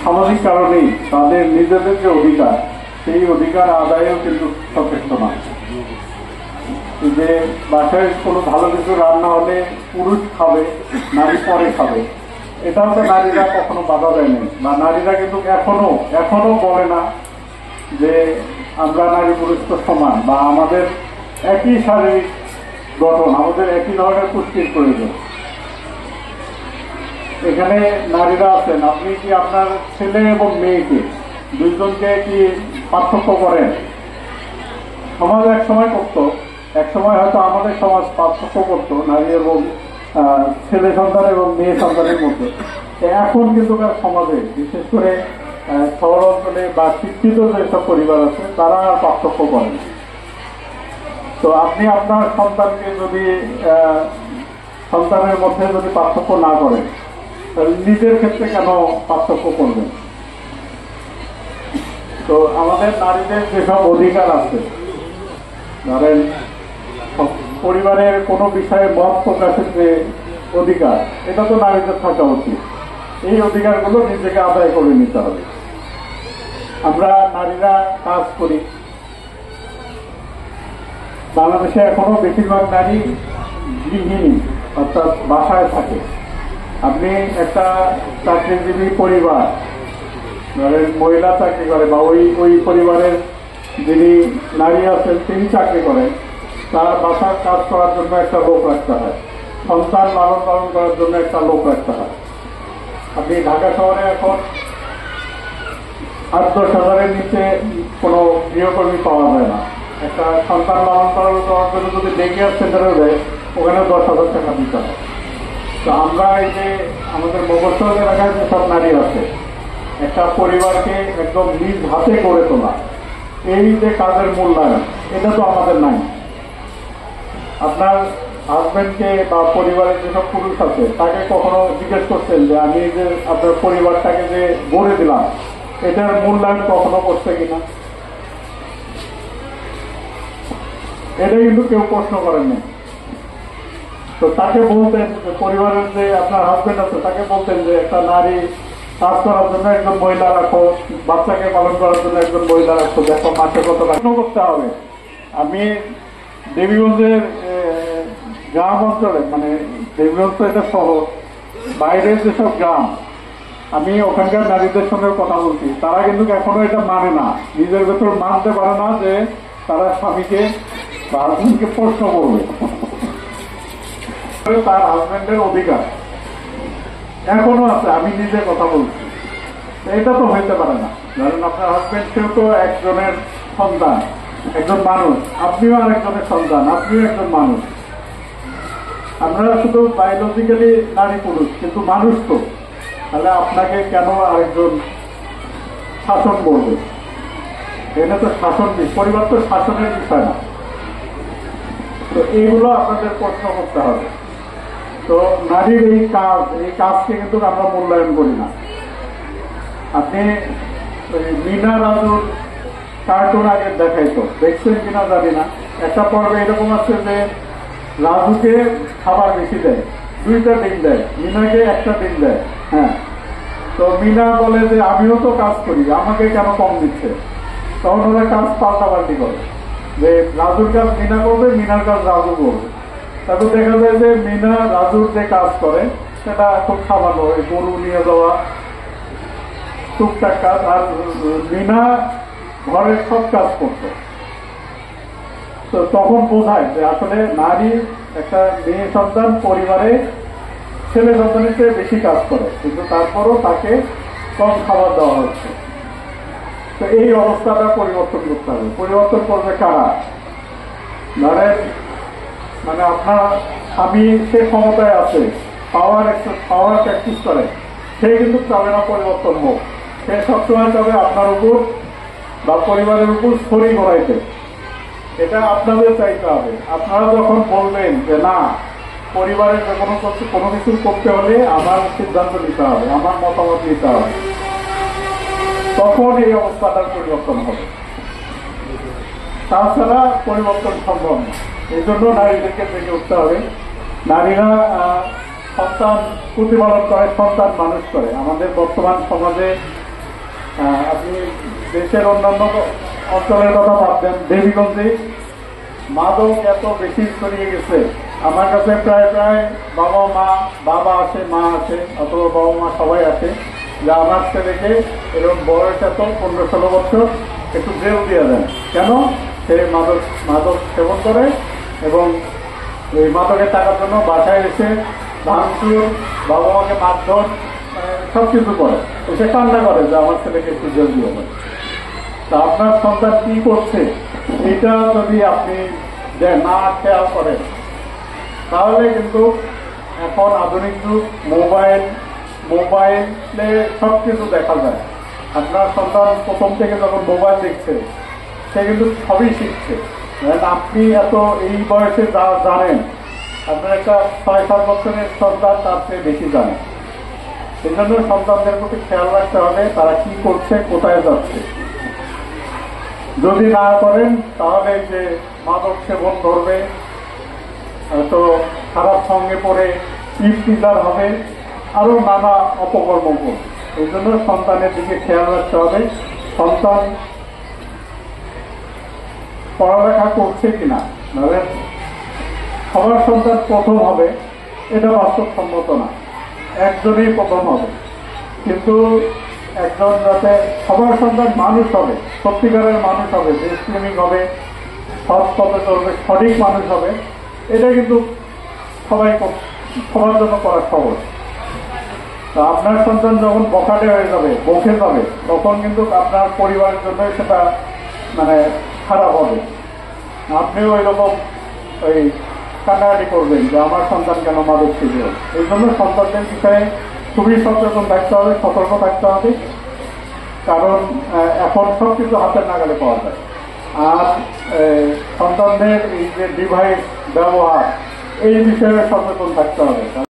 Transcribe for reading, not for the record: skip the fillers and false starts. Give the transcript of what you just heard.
সামাজিক কারণেই তাদের নিজেদের যে অধিকার সেই অধিকার আদায়েও কিন্তু সচেষ্ট নয়। যে বাসায় কোনো ভালো কিছু রান্না হলে পুরুষ খাবে, নারী পরে খাবে, এটাও তো নারীরা কখনো বাধা দেয়নি, বা নারীরা কিন্তু এখনো বলে না যে আমরা নারী পুরুষ তো সমান, বা আমাদের একই শারীরিক গঠন, আমাদের একই ধরনের পুষ্টির প্রয়োজন। এখানে নারীরা আছেন, আপনি কি আপনার ছেলে এবং মেয়েকে দুইজনকে কি পার্থক্য করেন? সমাজ এক সময় করত, এক সময় হয়তো আমাদের সমাজ পার্থক্য করত নারী এবং ছেলে সন্তান এবং মেয়ে সন্তানের মধ্যে। এখন কিন্তু সমাজে বিশেষ করে শহর অঞ্চলে বা শিক্ষিত যেসব পরিবার আছে তারা আর পার্থক্য করেন। তো আপনি আপনার সন্তানকে যদি সন্তানের মধ্যে যদি পার্থক্য না করেন, তাহলে নিজের ক্ষেত্রে কেন পার্থক্য করবেন? তো আমাদের নারীদের যেসব অধিকার আছে, ধরেন পরিবারের কোনো বিষয়ে মত প্রকাশের যে অধিকার, এটা তো নারীদের থাকা উচিত। এই অধিকারগুলো নিজেকে আদায় করে নিতে হবে। আমরা নারীরা কাজ করি, বাংলাদেশে এখনো বেশিরভাগ নারী গৃহিণী, অর্থাৎ বাসায় থাকে। আপনি একটা চাকরিজীবী পরিবার, ধরেন মহিলা চাকরি করে, বা ওই পরিবারের যিনি নারী আছেন তিনি চাকরি করেন, তার বাসার কাজ করার জন্য একটা লোক রাখতে হয়, সন্তান লালন পালন করার জন্য একটা লোক রাখতে হয়। আপনি ঢাকা শহরে এখন 8-10 হাজারের নিচে কোনো গৃহকর্মী পাওয়া যায় না। একটা সন্তান লালন পালন করার জন্য যদি ডে কেয়ার সেন্টারেও দেয়, ওখানে 10,000 টাকা দিতে হয়। তো আমরা এই যে আমাদের মফস্বল এলাকায় যেসব নারী আছে, একটা পরিবারকে একদম নিজ হাতে গড়ে তোলা, এই যে কাজের মূল্যায়ন, এটা তো আমাদের নাই। আপনার হাজবেন্ডকে বা পরিবারের যেসব পুরুষ আছে তাকে কখনো জিজ্ঞেস করছেন যে আমি যে আপনার পরিবারটাকে যে গড়ে দিলাম এটার মূল্যায়ন কখনো করছে কিনা? এটা কিন্তু কেউ প্রশ্ন করেননি। তো তাকে বলতেন, পরিবারের যে আপনার হাজবেন্ড আছে তাকে বলতেন যে একটা নারী কাজ করার জন্য একজন মহিলা রাখো, বাচ্চাকে পালন করার জন্য একজন মহিলা রাখো, দেখো মাসে কত টাকা করতে হবে। আমি দেবীগঞ্জের গ্রাম অঞ্চলে, মানে দেবীগঞ্জ তো এটা শহর, বাইরের যেসব গ্রাম, আমি ওখানকার নারীদের সঙ্গে কথা বলছি, তারা কিন্তু এখনো এটা মানে না, নিজের ভেতর মানতে পারে না যে তারা স্বামীকে বা হাজবেন্ডকে প্রশ্ন করবে। তার হাজবেন্ডের অধিকার এখনো আছে, আমি নিজে কথা বলছি, এটা তো হইতে পারে না। ধরেন আপনার হাজবেন্ড কেউ তো একজনের সন্তান, একজন মানুষ, আপনিও আরেকজনের সন্তান, আপনিও একজন মানুষ। আমরা শুধু বায়োলজিক্যালি নারী পুরুষ, কিন্তু মানুষ তো, তাহলে আপনাকে কেন আরেকজন শাসন করবে? এটা তো শাসন, পরিবার তো শাসনের বিষয় না। তো এইগুলো আপনাদের প্রশ্ন করতে হবে। তো নারীর এই কাজকে কিন্তু আমরা মূল্যায়ন করি না। আপনি মিনা রাজুর কার্টুন আগে দেখাইতো, দেখছেন কিনা জানি না, একটা পর্বে এরকম আছে যে রাজুকে খাবার বেশি দেয়, 2টা ডিম দেয়, মিনাকে একটা ডিম দেয়। হ্যাঁ, তো মিনা বলে যে আমিও তো কাজ করি, আমাকে কেন কম দিচ্ছে? তখন ওরা কাজ পাল্টাপাল্টি করে, যে রাজুর কাজ মিনা করবে, মিনার কাজ রাজু করবে। তারপর দেখা যায় যে মিনা রাজুর যে কাজ করে সেটা খুব সামান্য, গরু নিয়ে যাওয়া, টুকটাক কাজ, আর মিনা ঘরের সব কাজ করতো। তো তখন বোঝায় যে আসলে নারী, একটা মেয়ে সন্তান পরিবারে ছেলে সন্তানের চেয়ে বেশি কাজ করে, কিন্তু তারপরও তাকে কম খাবার দেওয়া হচ্ছে। তো এই অবস্থাটা পরিবর্তন করতে হবে। পরিবর্তন করবে কারা? ধরেন মানে আপনার স্বামী সে ক্ষমতায় আছে, পাওয়ার প্র্যাকটিস করে, সে কিন্তু চাবে না পরিবর্তন হোক। সে সবসময় চাবে আপনার উপর বা পরিবারের উপর ছড়ি ঘোরাইতে। এটা আপনাদের চাইতে হবে। আপনারা যখন বলবেন যে না, পরিবারের কোনো কিছু করতে হলে আমার সিদ্ধান্ত নিতে হবে, আমার মতামত নিতে হবে, তখন এই অবস্থাটার পরিবর্তন হবে। তাছাড়া পরিবর্তন সম্ভব না। এই জন্য নারীদেরকে জেগে উঠতে হবে। নারীরা সন্তান প্রতিপালন করে, সন্তান মানুষ করে। আমাদের বর্তমান সমাজে আপনি দেশের অন্যান্য অঞ্চলের কথা ভাববেন, দেবীগঞ্জে মাদক এত বেশি ছড়িয়ে গেছে। আমার কাছে প্রায় প্রায় বাবা আসে, মা আসে, অথবা বাবা মা সবাই আসে যে আমার ছেলেকে এরকম বয়স এত 15-16 বছর একটু জেল দিয়ে দেন। কেন? সে মাদক সেবন করে এবং এই মাদকের টাকার জন্য বাসায় এসে ভাঙচুর, বাবা মাকে মারধর, সব কিছু করে। এসে কান্না করে যে আমার ছেলেকে একটু জেল দিয়ে দেন। তা আপনার সন্তান কি করছে এটা যদি আপনি না খেয়াল করেন তাহলে কিন্তু এখন আধুনিক যুগ, মোবাইলে সব কিছু দেখা যায়। আপনার সন্তান প্রথম থেকে যখন মোবাইল দেখছে সে কিন্তু সবই শিখছে। আপনি এত এই বয়সে যা জানেন, আপনার একটা 6-7 বছরের সন্তান তার চেয়ে বেশি জানে। সেই জন্য সন্তানদের প্রতি খেয়াল রাখতে হবে তারা কি করছে, কোথায় যাচ্ছে। যদি না করেন তাহলে যে মাদক সেবন ধরবে, তো খারাপ সঙ্গে পড়ে ইফতিজার হবে, আরো নানা অপকর্ম করবে। এই জন্য সন্তানের দিকে খেয়াল রাখতে হবে সন্তান পড়ালেখা করছে কিনা। মানে সবার সন্তান প্রথম হবে এটা বাস্তবসম্মত না, একজনই প্রথম হবে। কিন্তু একজন যাতে সবার সন্তান মানুষ হবে, সত্যিকারের মানুষ হবে, দেশপ্রেমিক হবে, সৎ পথে চলবে, সঠিক মানুষ হবে, এটা কিন্তু সবার জন্য করা সহজ। তা আপনার সন্তান যখন বখাটে হয়ে যাবে, বকে যাবে, তখন কিন্তু আপনার পরিবারের জন্য সেটা মানে খারাপ হবে। আপনিও ওই রকম ওই কান্নাকাটি করবেন যে আমার সন্তান কেন মাদক শিখবে। এই জন্য সন্তানদের বিষয়ে খুবই সচেতন থাকতে হবে, সতর্ক থাকতে হবে। কারণ এখন সব কিছু হাতের নাগালে পাওয়া যায়। আর সন্তানদের এই যে ডিভাইস ব্যবহার, এই বিষয়ে সচেতন থাকতে হবে।